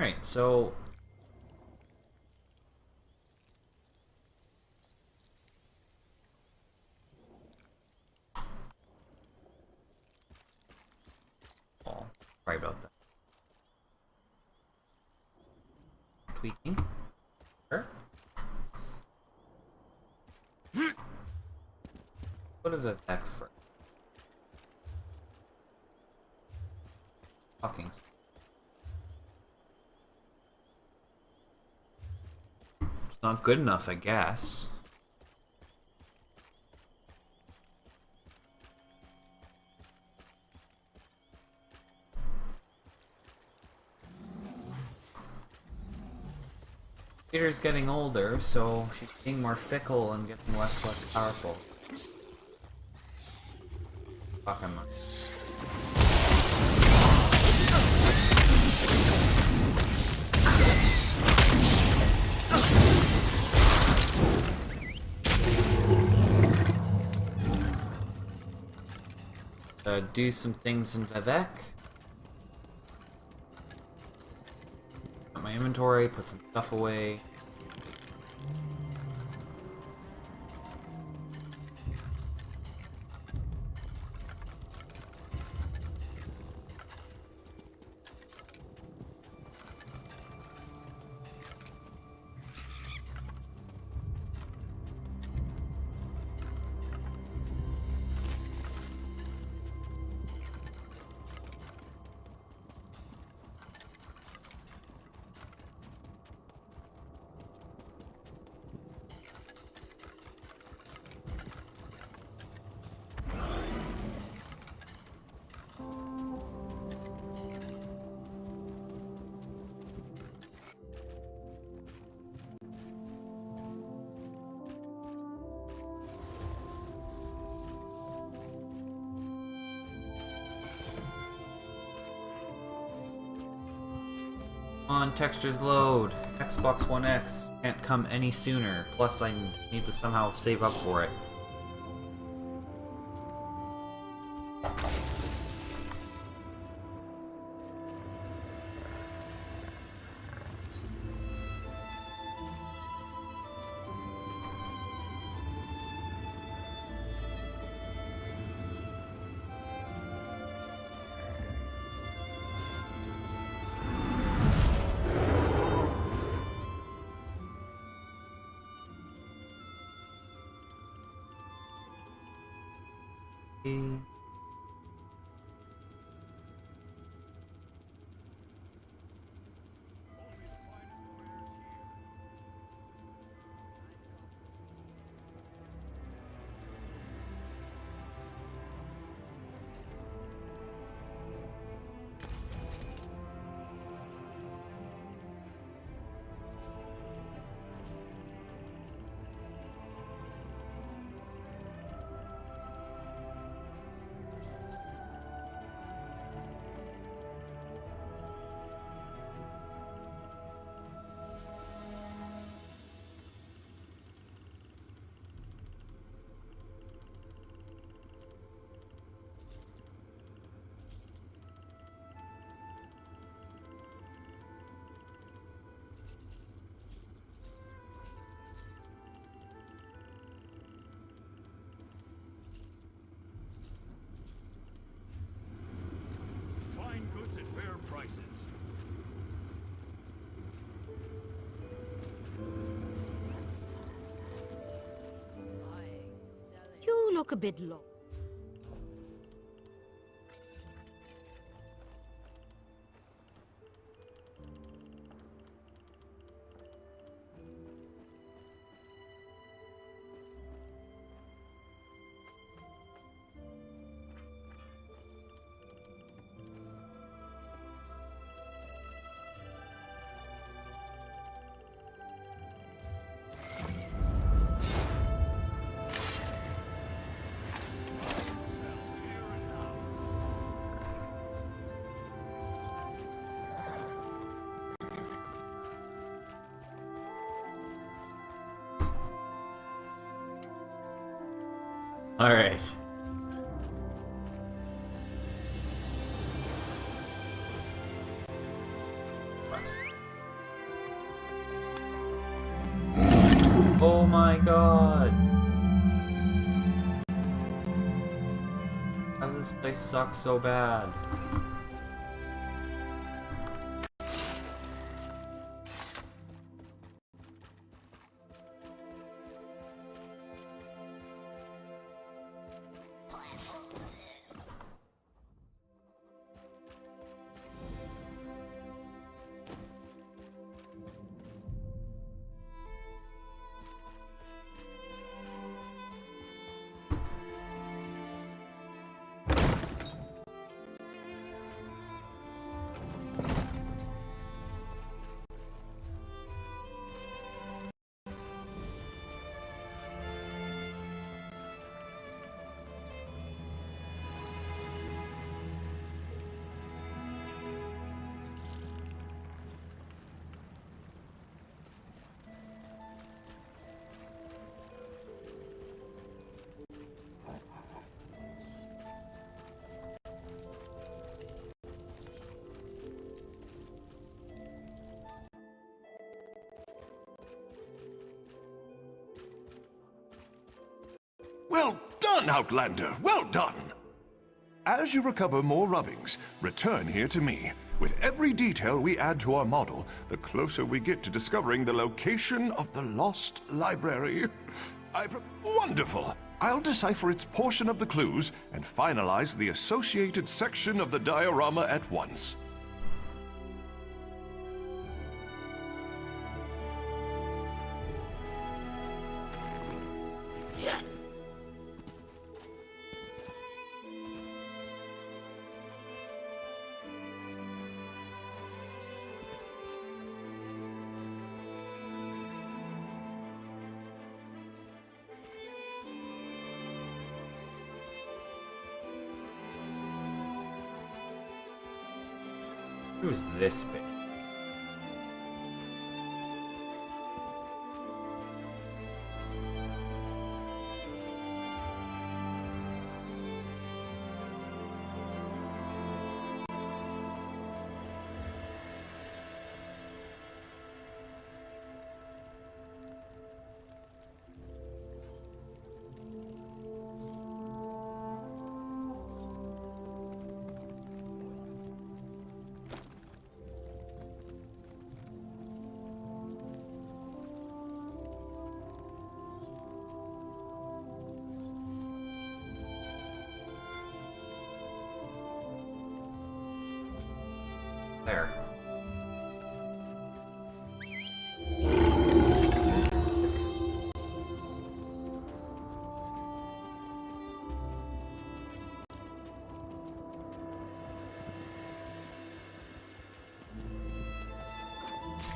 Alright, so... Oh, sorry about that. Tweaking. Sure. Go to Vivek first. Fucking. It's not good enough, I guess. Peter's getting older, so she's being more fickle and getting less powerful. Fuck him. Do some things in Vivek. Got my inventory, put some stuff away. On textures load. Xbox One X can't come any sooner. Plus, I need to somehow save up for it. You look a bit low. Alright. Quest. Oh my god! How does this place suck so bad? Well done, Outlander! Well done! As you recover more rubbings, return here to me. With every detail we add to our model, the closer we get to discovering the location of the lost library. Wonderful! I'll decipher its portion of the clues and finalize the associated section of the diorama at once. Who's this bit? There.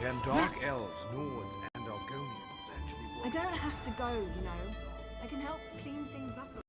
Can dark elves, Nords, and Argonians actually work? I don't have to go, you know. I can help clean things up around.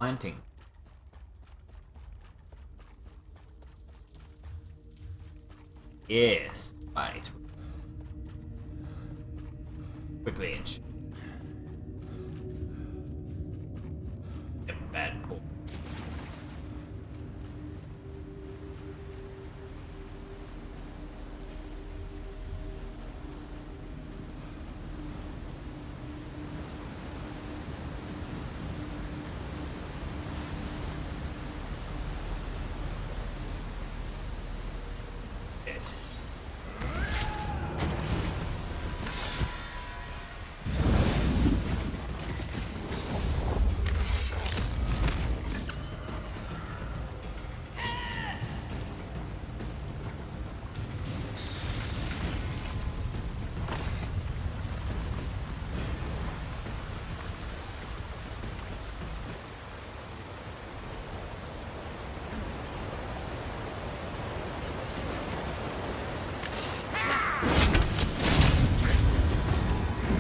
planting. Yes. Right. Quickly inch. A bad pull.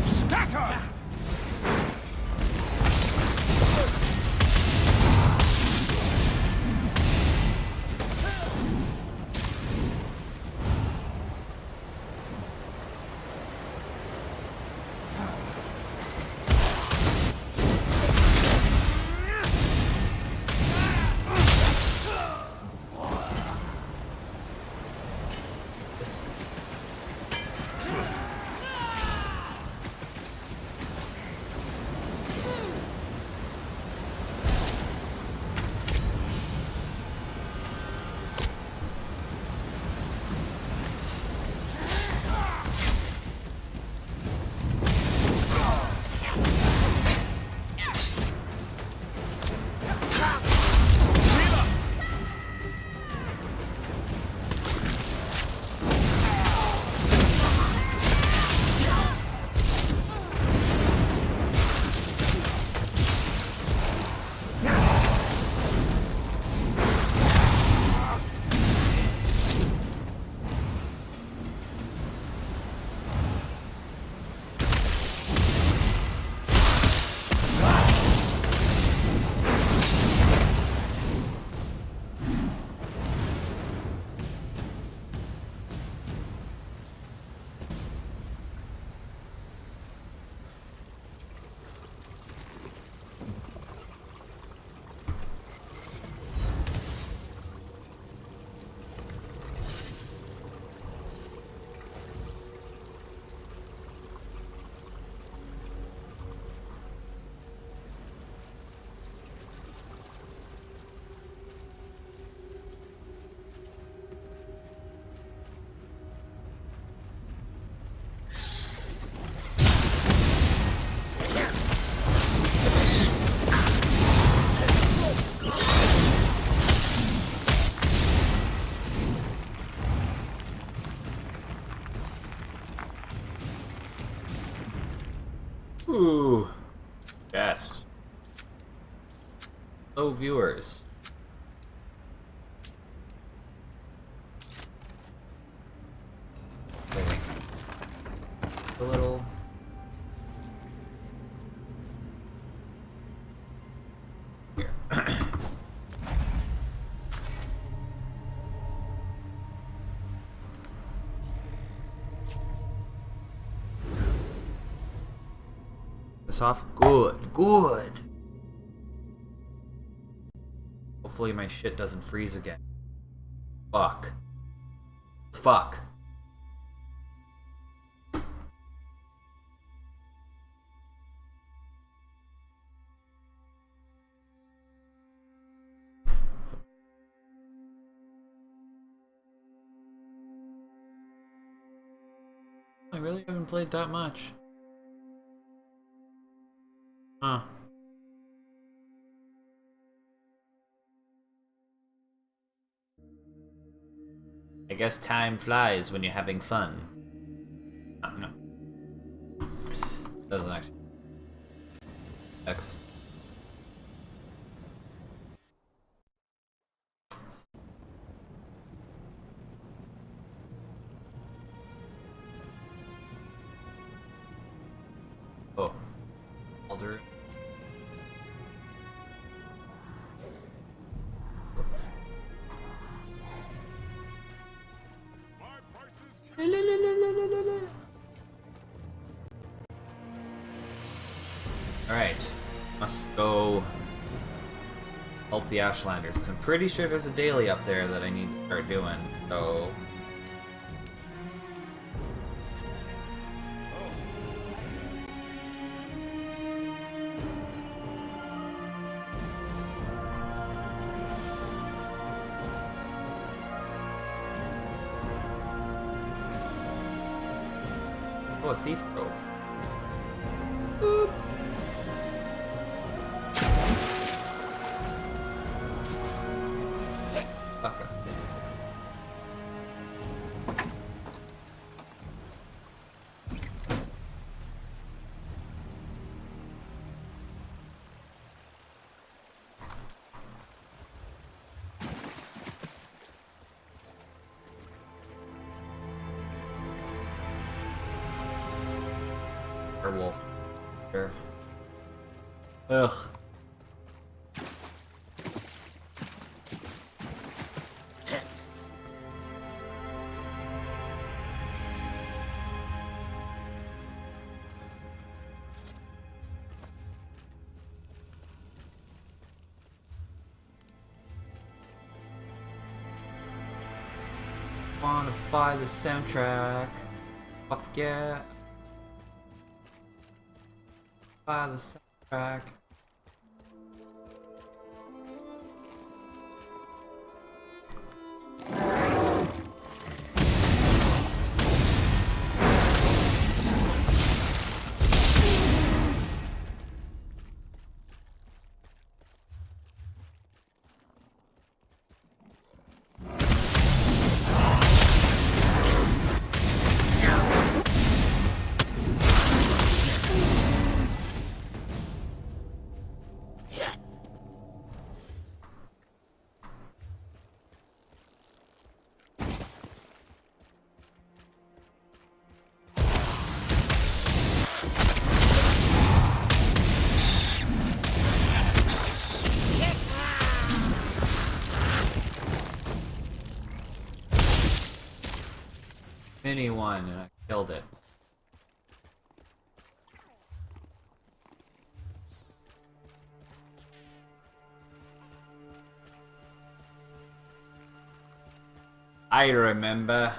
Scatter! Ooh. Best. Hello, viewers. Wait. A little. Here. This off. Good. Hopefully my shit doesn't freeze again. Fuck. I really haven't played that much. Huh. I guess time flies when you're having fun. No. Doesn't actually. X. Oh. Alder. Alright. Must go help the Ashlanders, because I'm pretty sure there's a daily up there that I need to start doing, so... Oh, a thief grove. Boop. Fucker. Wolf. Sure. Ugh. Wanna buy the soundtrack? Fuck yeah. Buy the soundtrack. Mini one, and I killed it. I remember.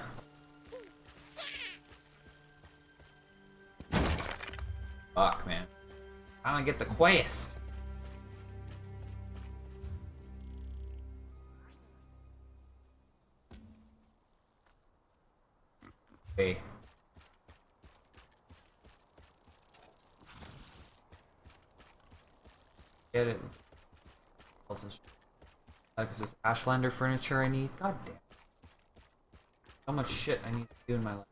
Fuck, man. I don't get the quest. Okay. Get it. Like, is this Ashlander furniture I need? God damn. So much shit I need to do in my life.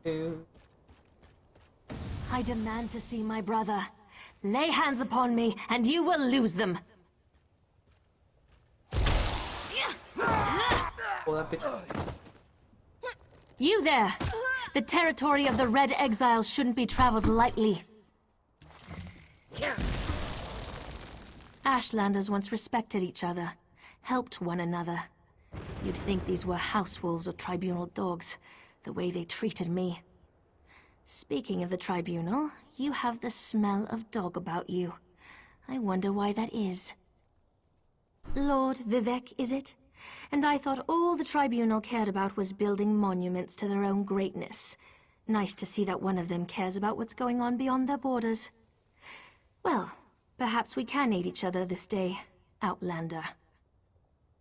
Dude. I demand to see my brother. Lay hands upon me, and you will lose them. Oh, that bitch. You there! The territory of the Red Exiles shouldn't be traveled lightly. Ashlanders once respected each other, helped one another. You'd think these were house wolves or tribunal dogs, the way they treated me. Speaking of the tribunal, you have the smell of dog about you. I wonder why that is. Lord Vivek, is it? And I thought all the tribunal cared about was building monuments to their own greatness. Nice to see that one of them cares about what's going on beyond their borders. Well, perhaps we can aid each other this day, Outlander.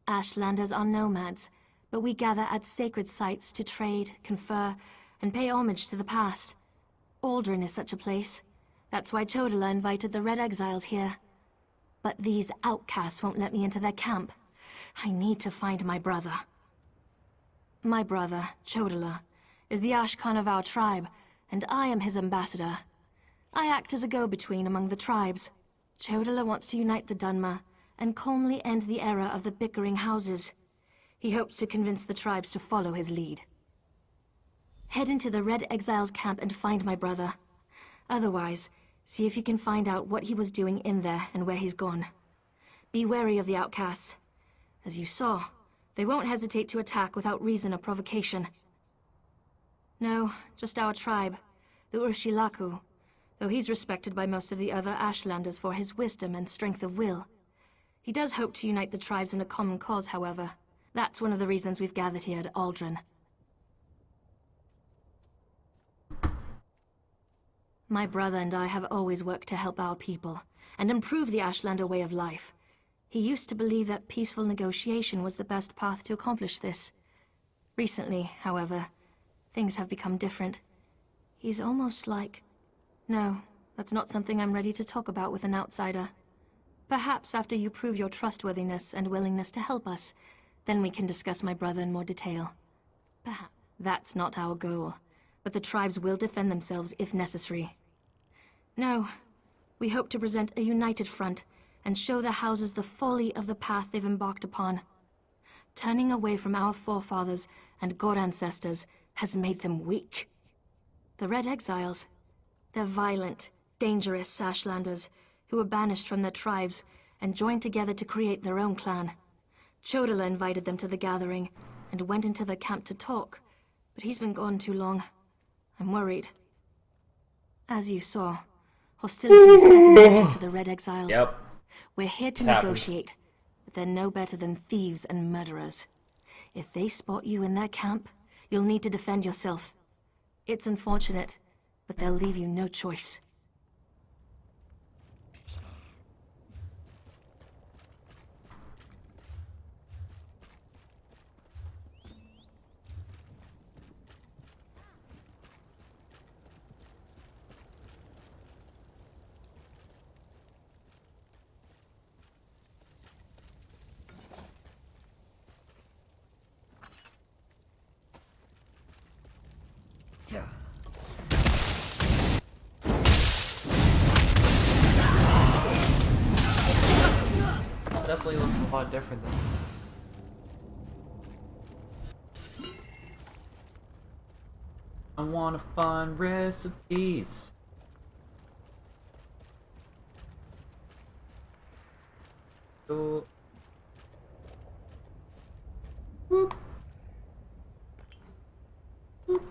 Ashlanders are nomads, but we gather at sacred sites to trade, confer, and pay homage to the past. Aldrin is such a place. That's why Chodala invited the Red Exiles here. But these outcasts won't let me into their camp. I need to find my brother. My brother, Chodala, is the Ashkan of our tribe, and I am his ambassador. I act as a go-between among the tribes. Chodala wants to unite the Dunmer and calmly end the era of the bickering houses. He hopes to convince the tribes to follow his lead. Head into the Red Exiles camp and find my brother. Otherwise, see if you can find out what he was doing in there and where he's gone. Be wary of the outcasts. As you saw, they won't hesitate to attack without reason or provocation. No, just our tribe, the Urshilaku, though he's respected by most of the other Ashlanders for his wisdom and strength of will. He does hope to unite the tribes in a common cause, however. That's one of the reasons we've gathered here at Aldrin. My brother and I have always worked to help our people, and improve the Ashlander way of life. He used to believe that peaceful negotiation was the best path to accomplish this. Recently, however, things have become different. He's almost like... No, that's not something I'm ready to talk about with an outsider. Perhaps after you prove your trustworthiness and willingness to help us, then we can discuss my brother in more detail. Perhaps that's not our goal, but the tribes will defend themselves if necessary. No, we hope to present a united front and show the houses the folly of the path they've embarked upon. Turning away from our forefathers and god ancestors has made them weak. The Red Exiles, they're violent, dangerous Ashlanders who were banished from their tribes and joined together to create their own clan. Chodala invited them to the gathering and went into the camp to talk, but he's been gone too long. I'm worried. As you saw, hostility is second nature to the Red Exiles. Yep. We're here to negotiate, but they're no better than thieves and murderers. If they spot you in their camp, you'll need to defend yourself. It's unfortunate, but they'll leave you no choice. Definitely looks a lot different than... I wanna find recipes. So... Whoop. Whoop.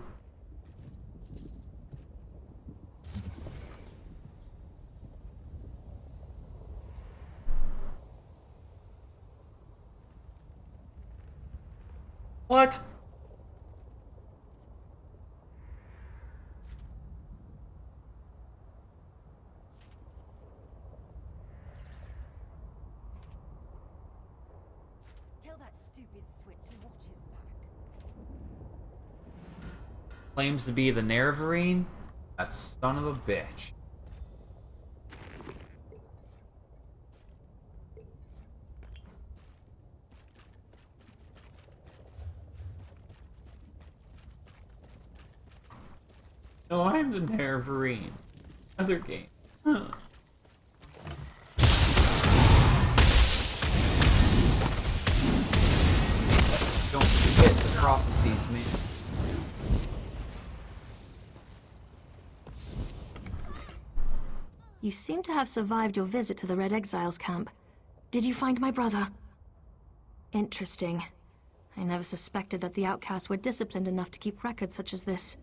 What? Tell that stupid swit to watch his back. Claims to be the Nerevarine? That son of a bitch. No, I'm the Nerevarine. Other game. Huh. Don't forget the prophecies, man. You seem to have survived your visit to the Red Exiles camp. Did you find my brother? Interesting. I never suspected that the outcasts were disciplined enough to keep records such as this.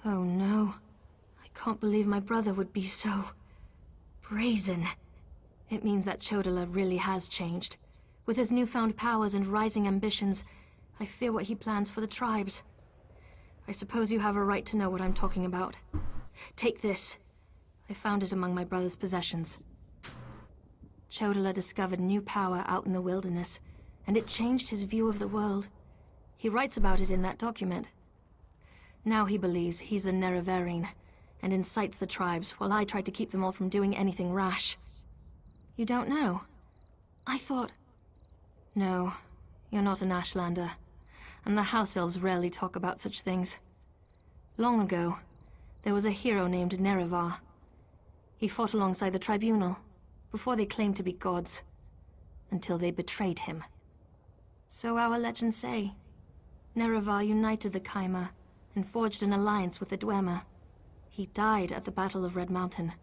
Oh no. I can't believe my brother would be so... brazen. It means that Chodala really has changed. With his newfound powers and rising ambitions, I fear what he plans for the tribes. I suppose you have a right to know what I'm talking about. Take this. I found it among my brother's possessions. Chodala discovered new power out in the wilderness, and it changed his view of the world. He writes about it in that document. Now he believes he's the Nerevarine, and incites the tribes while I try to keep them all from doing anything rash. You don't know? I thought... No, you're not an Ashlander, and the House Elves rarely talk about such things. Long ago, there was a hero named Nerevar. He fought alongside the Tribunal, before they claimed to be gods, until they betrayed him. So our legends say. Nerevar united the Kaima, and forged an alliance with the Dwemer. He died at the Battle of Red Mountain.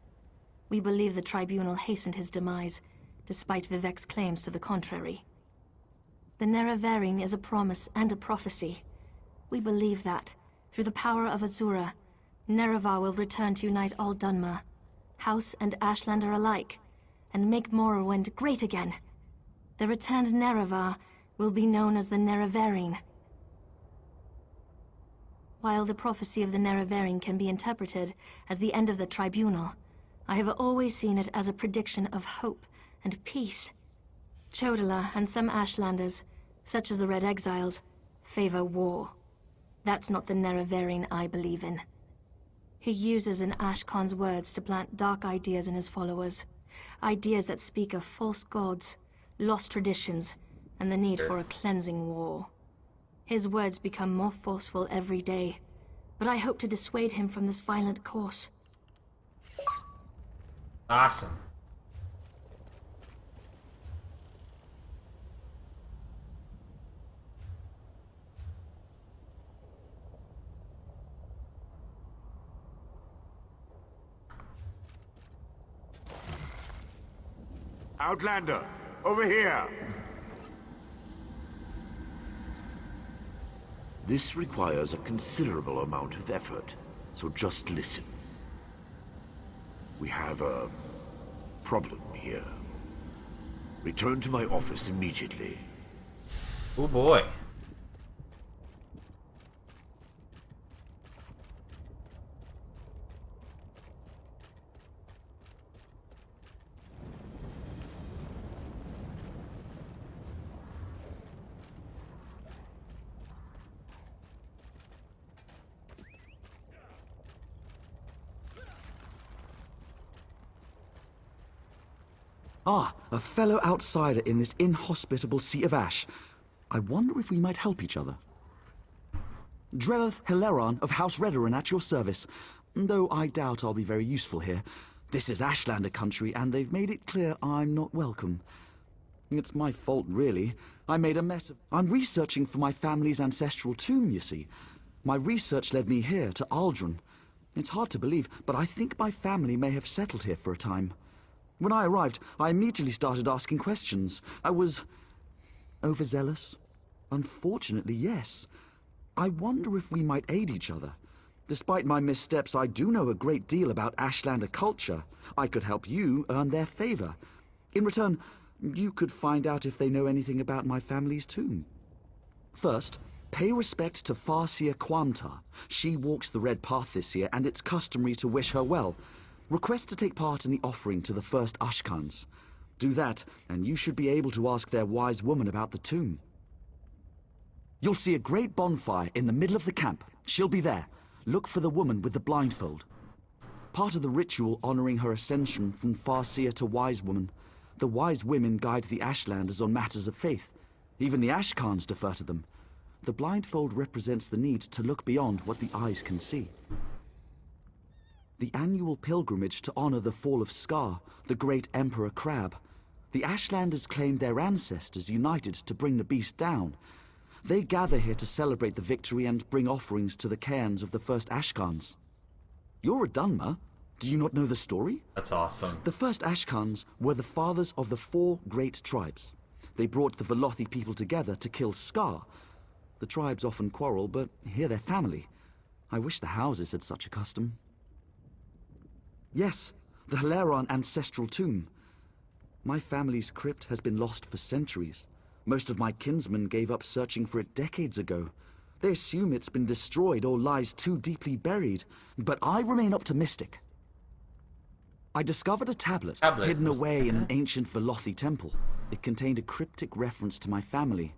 We believe the Tribunal hastened his demise, despite Vivek's claims to the contrary. The Nerevarine is a promise and a prophecy. We believe that, through the power of Azura, Nerevar will return to unite all Dunmer, House and Ashlander alike, and make Morrowind great again. The returned Nerevar will be known as the Nerevarine. While the prophecy of the Nerevarine can be interpreted as the end of the Tribunal, I have always seen it as a prediction of hope and peace. Chodala and some Ashlanders, such as the Red Exiles, favor war. That's not the Nerevarine I believe in. He uses an Ashkan's words to plant dark ideas in his followers. Ideas that speak of false gods, lost traditions, and the need for a cleansing war. His words become more forceful every day, but I hope to dissuade him from this violent course. Awesome. Outlander, over here! This requires a considerable amount of effort, so just listen. We have a problem here. Return to my office immediately. Oh boy. Ah, a fellow outsider in this inhospitable Sea of Ash. I wonder if we might help each other. Drellith Hilaron of House Redoran at your service, though I doubt I'll be very useful here. This is Ashlander country, and they've made it clear I'm not welcome. It's my fault, really. I made a mess of... I'm researching for my family's ancestral tomb, you see. My research led me here, to Aldrin. It's hard to believe, but I think my family may have settled here for a time. When I arrived, I immediately started asking questions. I was... overzealous? Unfortunately, yes. I wonder if we might aid each other. Despite my missteps, I do know a great deal about Ashlander culture. I could help you earn their favor. In return, you could find out if they know anything about my family's tomb. First, pay respect to Farseer Quamtar. She walks the Red Path this year, and it's customary to wish her well. Request to take part in the offering to the first Ashkans. Do that, and you should be able to ask their wise woman about the tomb. You'll see a great bonfire in the middle of the camp. She'll be there. Look for the woman with the blindfold. Part of the ritual honoring her ascension from Farseer to Wise Woman. The wise women guide the Ashlanders on matters of faith. Even the Ashkans defer to them. The blindfold represents the need to look beyond what the eyes can see. The annual pilgrimage to honor the fall of Scar, the great Emperor Crab. The Ashlanders claim their ancestors united to bring the beast down. They gather here to celebrate the victory and bring offerings to the cairns of the first Ashkans. You're a Dunmer. Do you not know the story? That's awesome. The first Ashkans were the fathers of the 4 great tribes. They brought the Velothi people together to kill Scar. The tribes often quarrel, but here they're family. I wish the houses had such a custom. Yes, the Hilaron ancestral tomb. My family's crypt has been lost for centuries. Most of my kinsmen gave up searching for it decades ago. They assume it's been destroyed or lies too deeply buried, but I remain optimistic. I discovered a tablet hidden away in an ancient Velothi temple. It contained a cryptic reference to my family.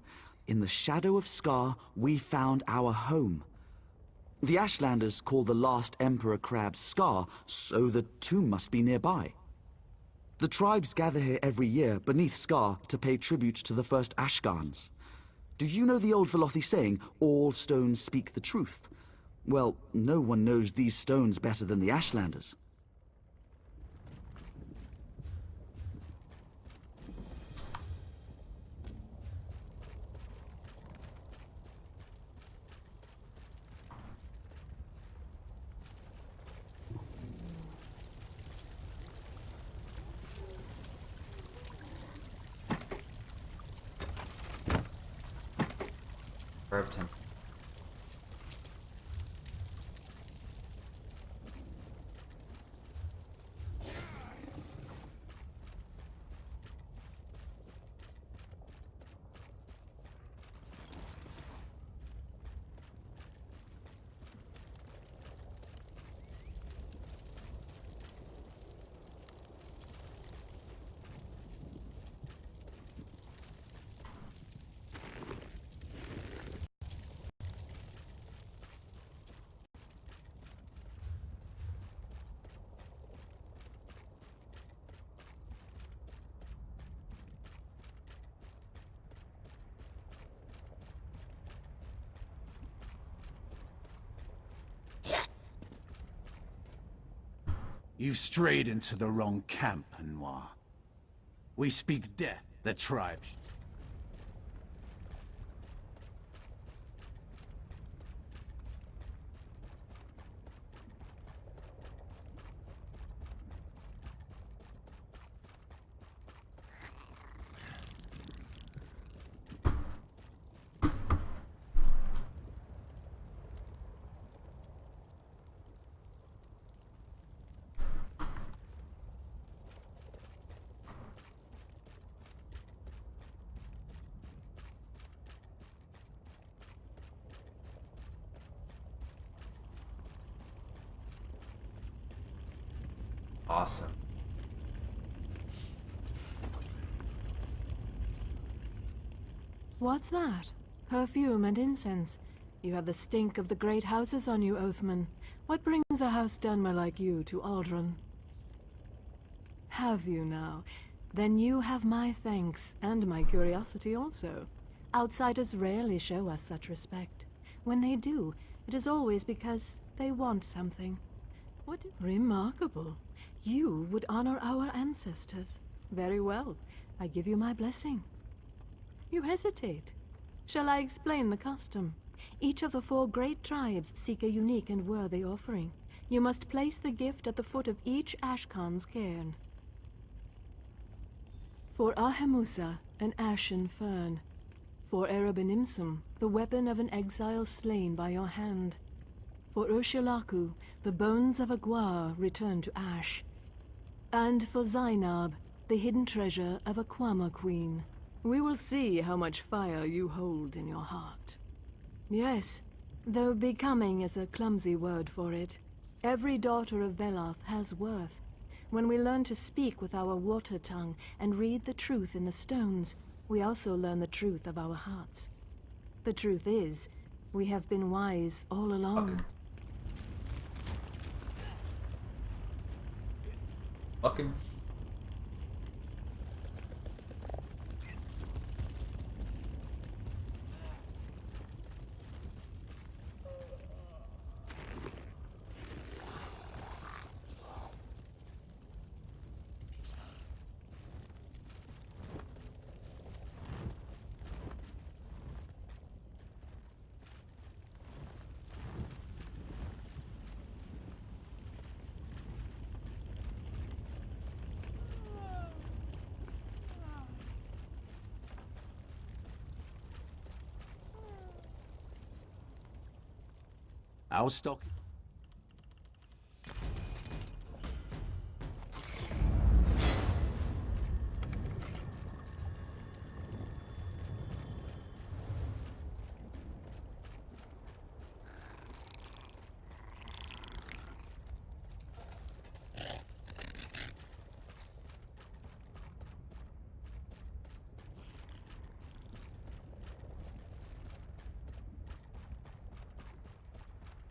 In the shadow of Scar, we found our home. The Ashlanders call the last Emperor Crab Scar, so the tomb must be nearby. The tribes gather here every year beneath Scar to pay tribute to the first Ashkans. Do you know the old Velothi saying, all stones speak the truth? Well, no one knows these stones better than the Ashlanders. carved him. You've strayed into the wrong camp, Mora. We speak death, the tribes. Awesome. What's that? Perfume and incense. You have the stink of the great houses on you, Oathman. What brings a house Dunmer like you to Aldron? Have you now? Then you have my thanks, and my curiosity also. Outsiders rarely show us such respect. When they do, it is always because they want something. What remarkable. You would honor our ancestors. Very well. I give you my blessing. You hesitate. Shall I explain the custom? Each of the 4 great tribes seek a unique and worthy offering. You must place the gift at the foot of each Ashkan's cairn. For Ahemusa, an ashen fern. For Erebenimsum, the weapon of an exile slain by your hand. For Urshilaku, the bones of a Gwar returned to ash. And for Zainab, the hidden treasure of a Kwama queen. We will see how much fire you hold in your heart. Yes, though becoming is a clumsy word for it. Every daughter of Veloth has worth. When we learn to speak with our water tongue and read the truth in the stones, we also learn the truth of our hearts. The truth is, we have been wise all along. Fucking. Our stock.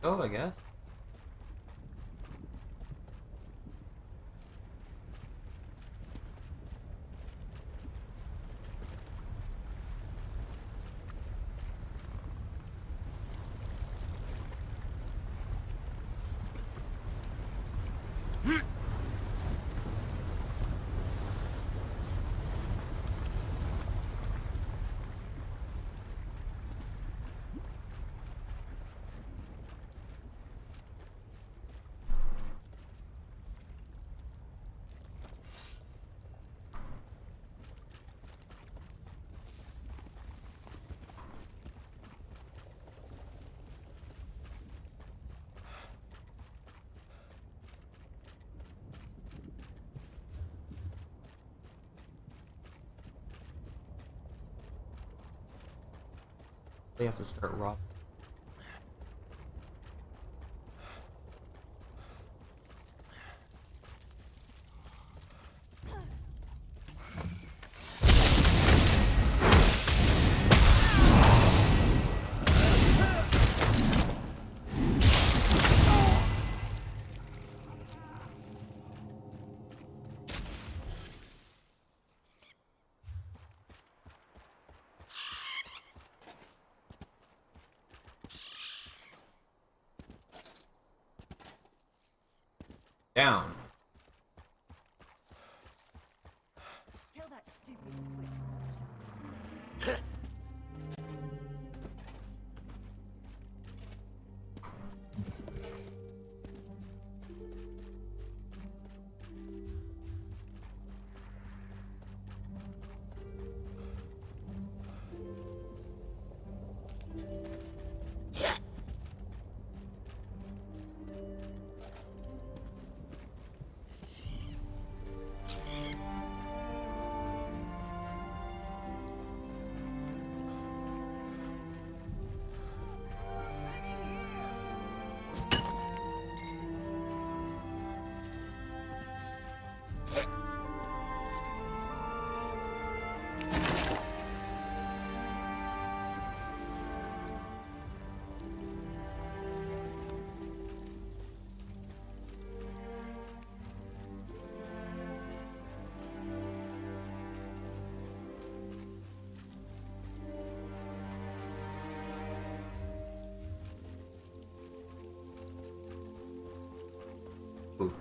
Oh, I guess. They have to start robbing. Down. Tell that stupid switch. Ooh.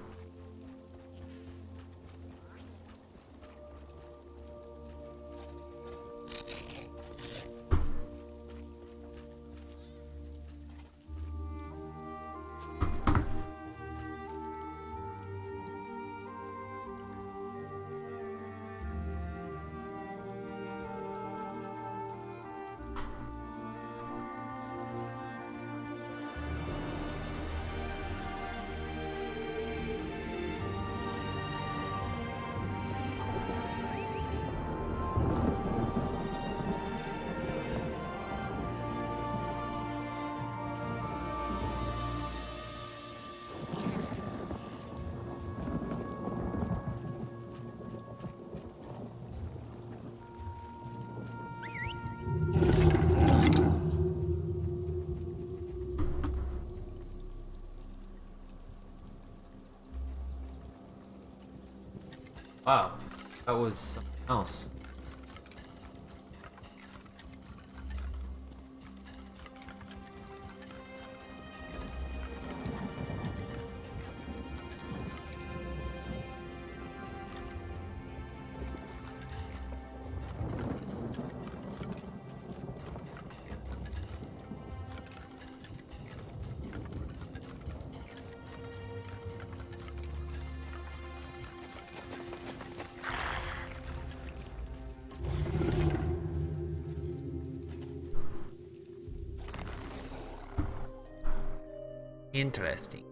Wow, that was something else. Interesting.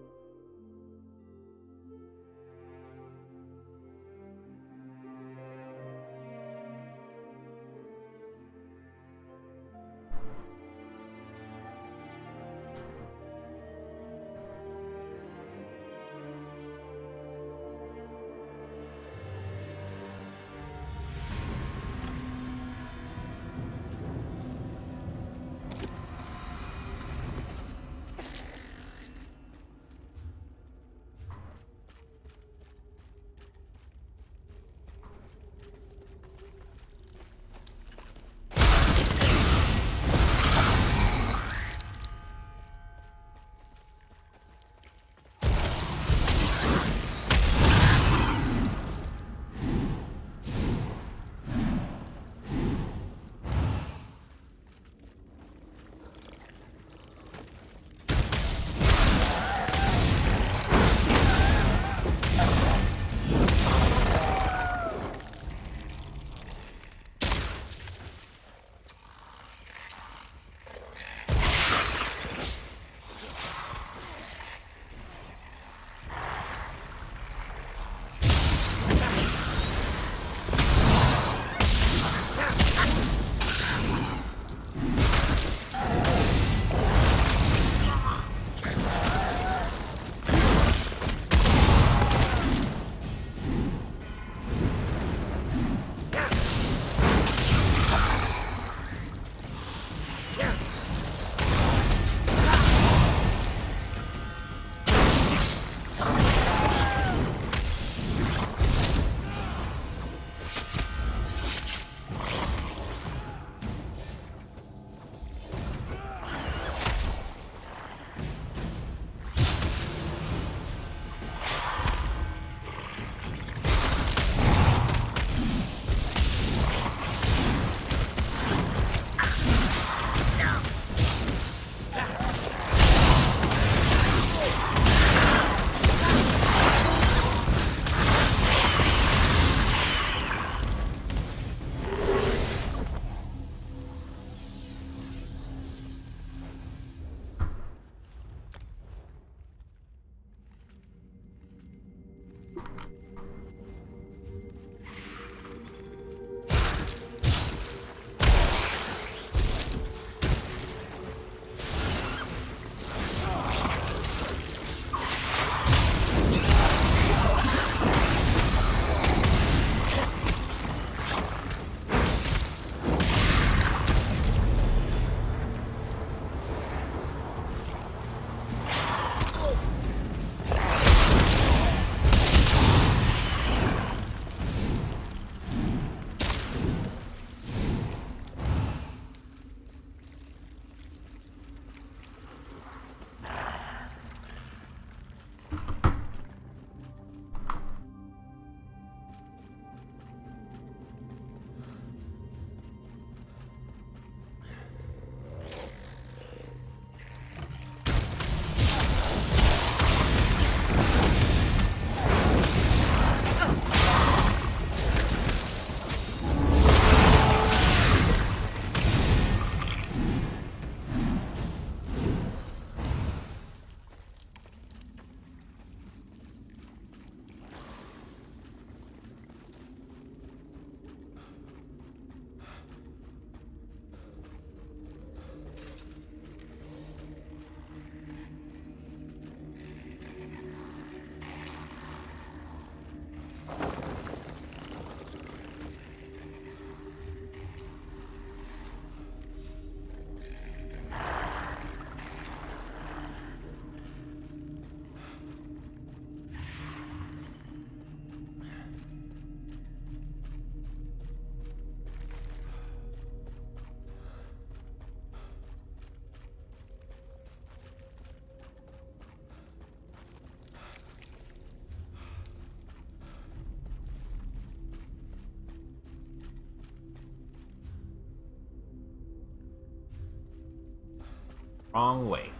Wrong way.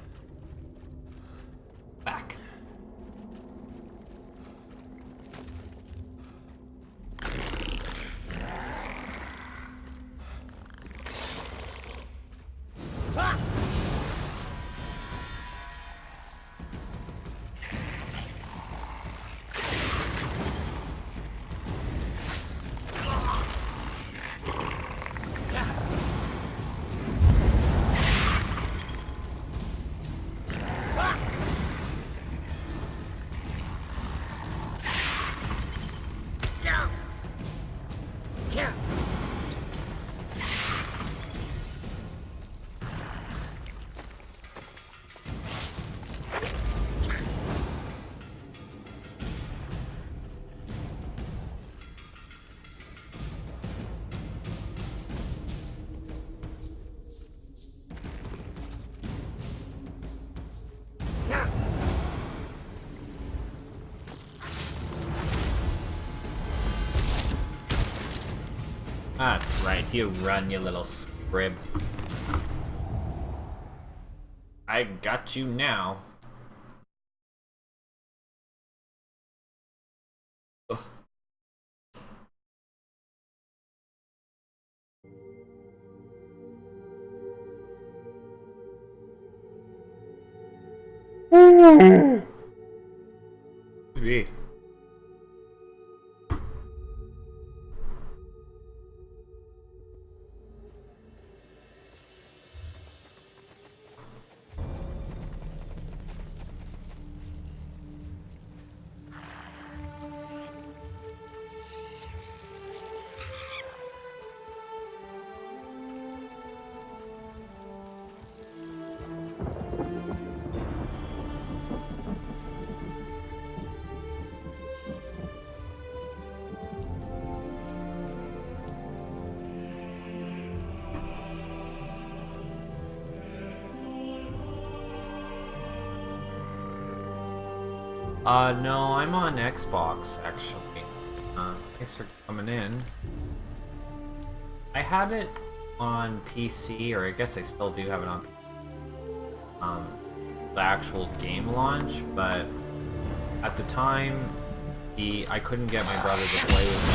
Back. That's right, you run, you little scrib. I got you now. Ugh. Yeah. No, I'm on Xbox, actually. Thanks for coming in. I had it on PC, or I guess I still do have it on the actual game launch, but at the time, I couldn't get my brother to play with me.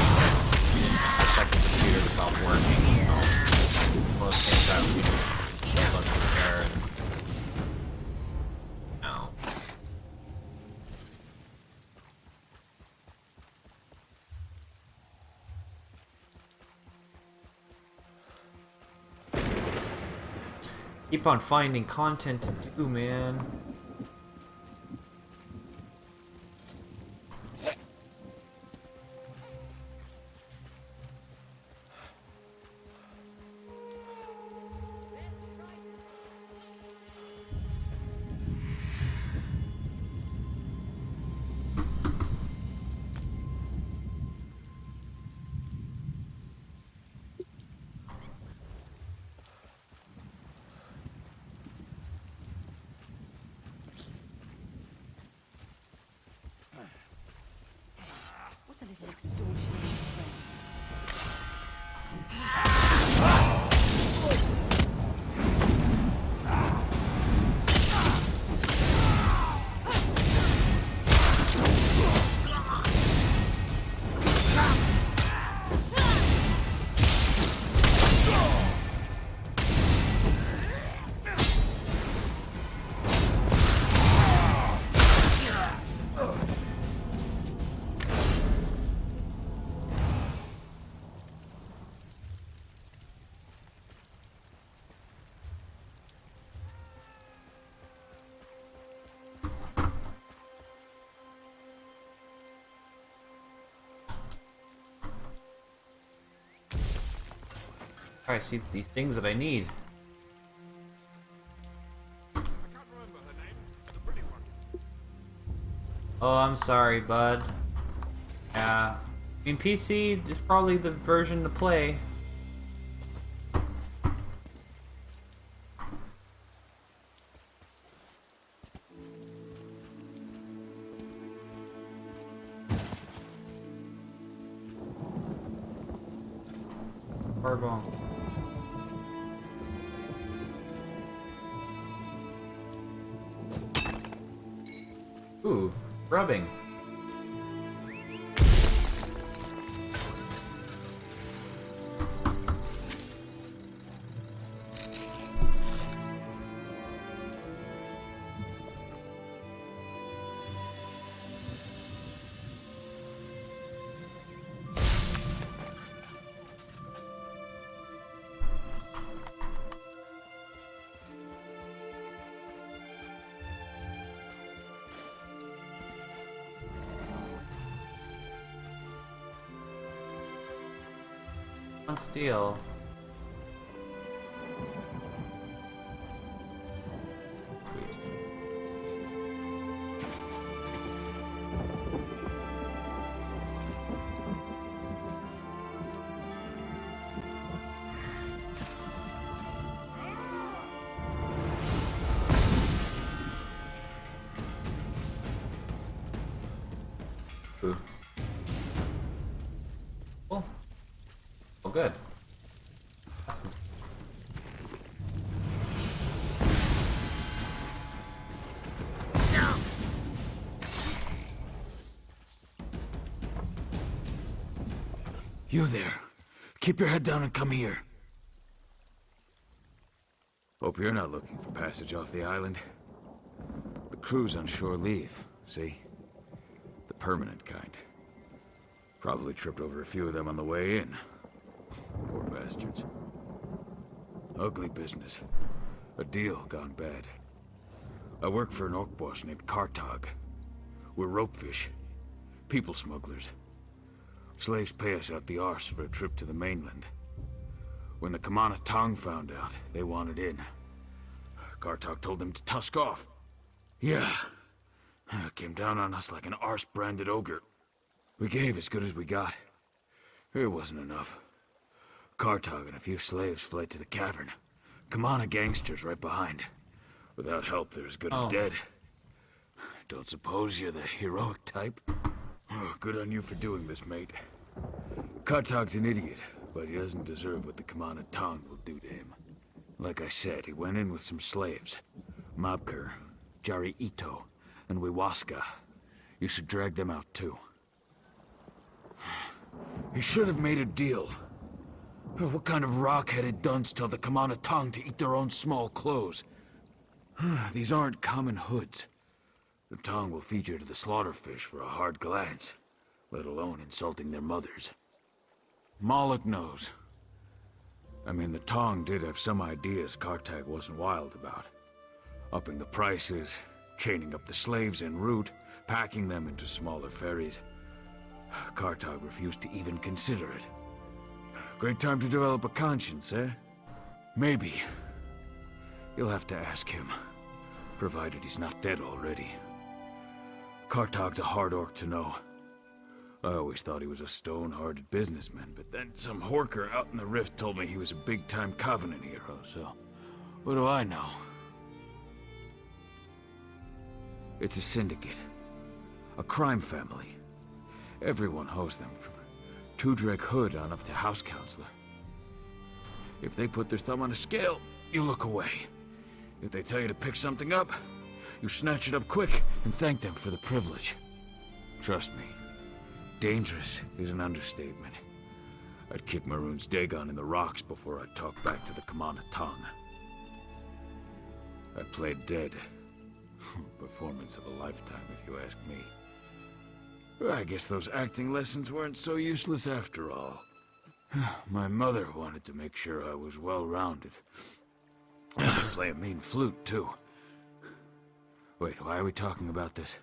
My second computer stopped working, so most things that we just wasn't there. No. Keep on finding content to do, man. What a little extortionate friends. I see these things that I need. Oh, I'm sorry, bud. Yeah. I mean, PC is probably the version to play. Fireball. Ooh, rubbing. On steel. Ooh. Cool. Well, good. You there. Keep your head down and come here. Hope you're not looking for passage off the island. The crew's on shore leave, see? The permanent kind. Probably tripped over a few of them on the way in. Poor bastards. Ugly business. A deal gone bad. I work for an orc boss named Kartag. We're ropefish. People smugglers. Slaves pay us out the arse for a trip to the mainland. When the Kamana Tong found out, they wanted in. Kartag told them to tusk off. Yeah. Came down on us like an arse-branded ogre. We gave as good as we got. It wasn't enough. Kartag and a few slaves fled to the cavern. Kamana gangsters right behind. Without help, they're as good as dead. Don't suppose you're the heroic type? Oh, good on you for doing this, mate. Kartag's an idiot, but he doesn't deserve what the Kamana Tong will do to him. Like I said, he went in with some slaves. Mabkur, Jari Ito, and Wiwaska. You should drag them out too. He should have made a deal. What kind of rock-headed dunce tell the Kamana Tong to eat their own small clothes? These aren't common hoods. The Tong will feed you to the slaughterfish for a hard glance, let alone insulting their mothers. Moloch knows. I mean, the Tong did have some ideas Kartag wasn't wild about. Upping the prices, chaining up the slaves en route, packing them into smaller ferries. Kartag refused to even consider it. Great time to develop a conscience, eh? Maybe. You'll have to ask him, provided he's not dead already. Kartag's a hard orc to know. I always thought he was a stone-hearted businessman, but then some horker out in the rift told me he was a big-time Covenant hero, so what do I know? It's a syndicate. A crime family. Everyone hosts them, from Tudrek Hood on up to House Counselor. If they put their thumb on a scale, you look away. If they tell you to pick something up, you snatch it up quick and thank them for the privilege. Trust me, dangerous is an understatement. I'd kick Maroon's Dagon in the rocks before I'd talk back to the Kamana Tong. I played dead. Performance of a lifetime, if you ask me. I guess those acting lessons weren't so useless after all. My mother wanted to make sure I was well-rounded. I play a mean flute, too. Wait, why are we talking about this?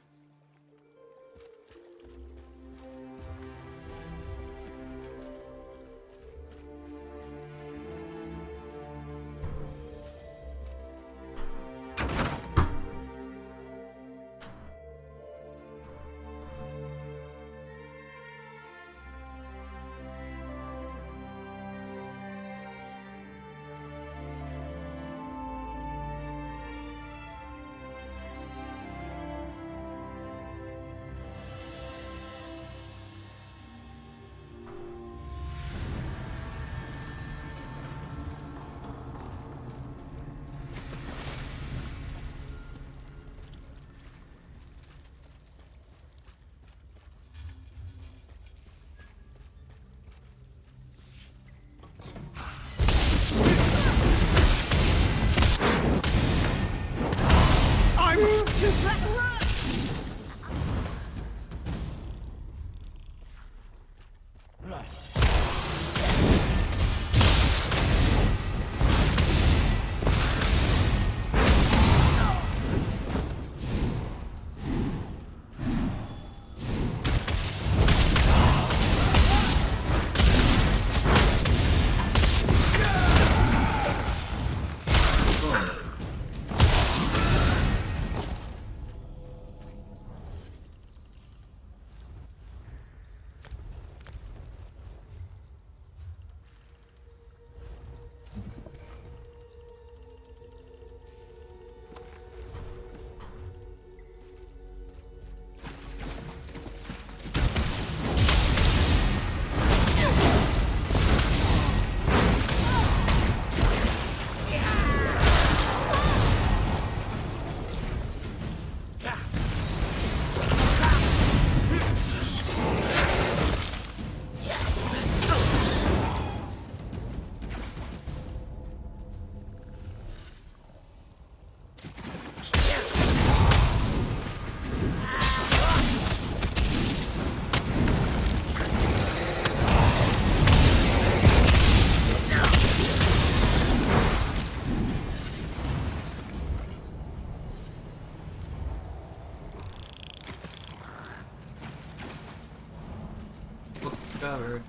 discovered.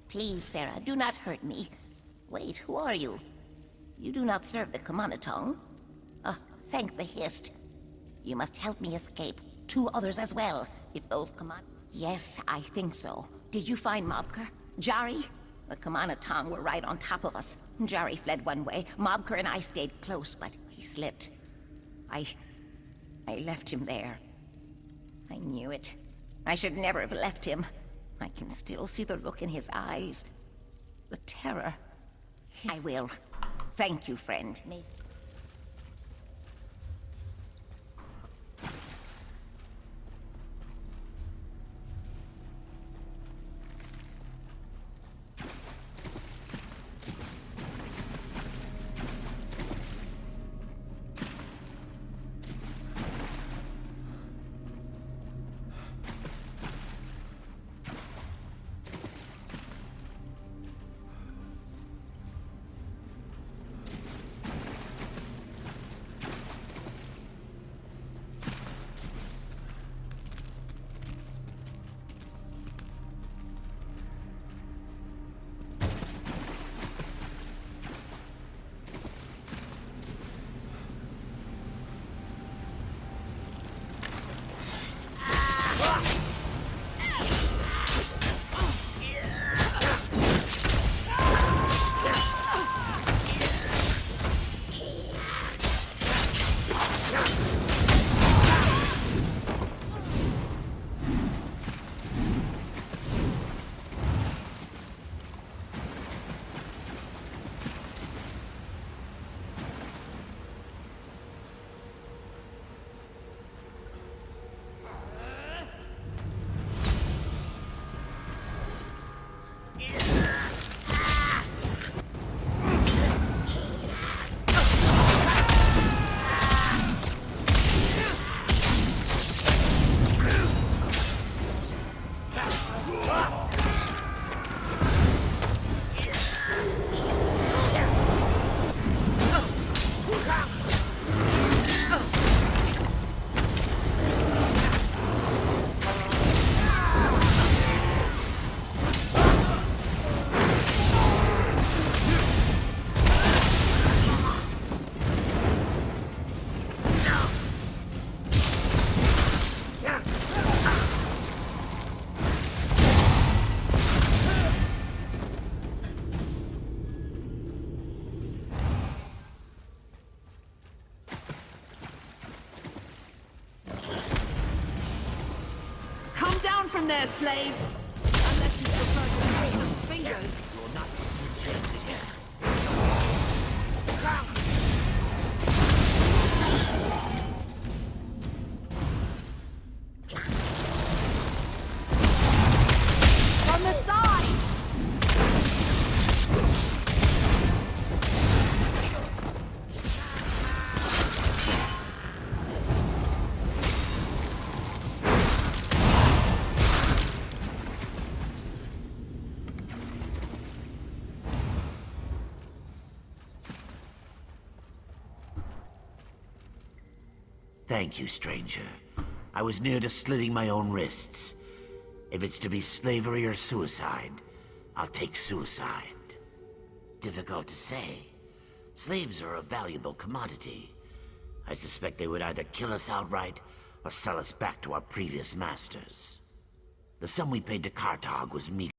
Please, Sarah, do not hurt me. Wait, who are you? You do not serve the Kumanatong. Ah, thank the Hist. You must help me escape. 2 others as well, if those Yes, I think so. Did you find Mobker? Jari? The Kumanatong were right on top of us. Jari fled one way. Mobker and I stayed close, but he slipped. I left him there. I knew it. I should never have left him. I can still see the look in his eyes. The terror. I will. Thank you, friend. from there, slave! Unless you prefer to use some fingers. From the side! Thank you, stranger. I was near to slitting my own wrists. If it's to be slavery or suicide, I'll take suicide. Difficult to say. Slaves are a valuable commodity. I suspect they would either kill us outright or sell us back to our previous masters. The sum we paid to Kartag was meager.